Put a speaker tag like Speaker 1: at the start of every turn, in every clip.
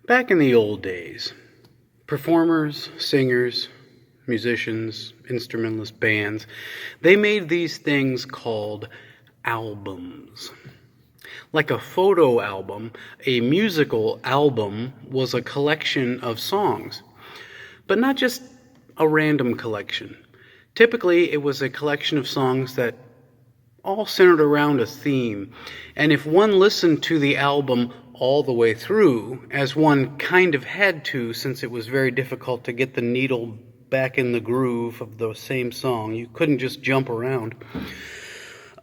Speaker 1: Back in the old days, performers, singers, musicians, instrumentalist bands, they made these things called albums. Like a photo album, a musical album was a collection of songs, but not just a random collection. Typically, it was a collection of songs that all centered around a theme. And if one listened to the album all the way through, as one kind of had to since it was very difficult to get the needle back in the groove of the same song, you couldn't just jump around,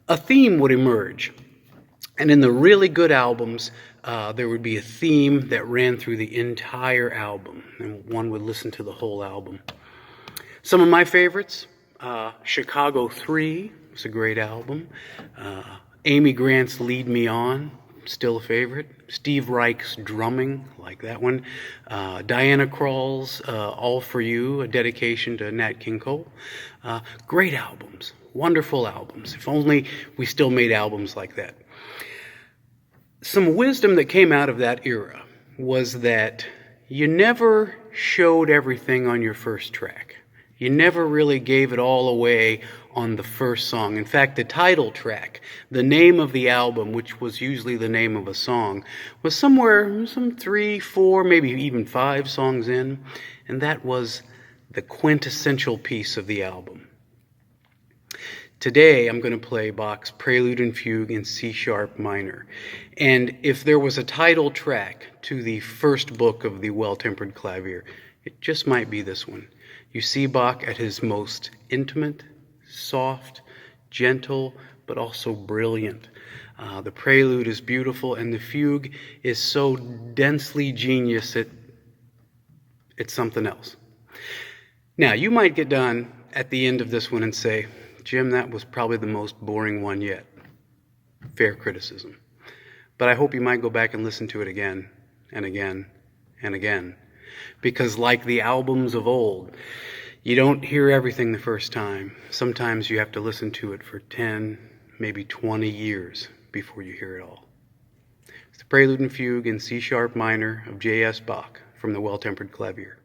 Speaker 1: a theme would emerge. And in the really good albums, there would be a theme that ran through the entire album, and one would listen to the whole album. Some of my favorites, Chicago 3 was a great album. Amy Grant's Lead Me On, still a favorite. Steve Reich's Drumming, like that one. Diana Krall's All For You, a dedication to Nat King Cole. Great albums, wonderful albums. If only we still made albums like that. Some wisdom that came out of that era was that you never showed everything on your first track. You never really gave it all away on the first song. In fact, the title track, the name of the album, which was usually the name of a song, was somewhere, some 3, 4, maybe even 5 songs in, and that was the quintessential piece of the album. Today, I'm going to play Bach's Prelude and Fugue in C-sharp minor. And if there was a title track to the first book of the Well-Tempered Clavier, it just might be this one. You see Bach at his most intimate, soft, gentle, but also brilliant. The Prelude is beautiful, and the Fugue is so densely genius it's something else. Now, you might get done at the end of this one and say, Jim, that was probably the most boring one yet. Fair criticism. But I hope you might go back and listen to it again and again and again. Because like the albums of old, you don't hear everything the first time. Sometimes you have to listen to it for 10, maybe 20 years before you hear it all. It's the Prelude and Fugue in C-sharp minor of J.S. Bach from the Well-Tempered Clavier.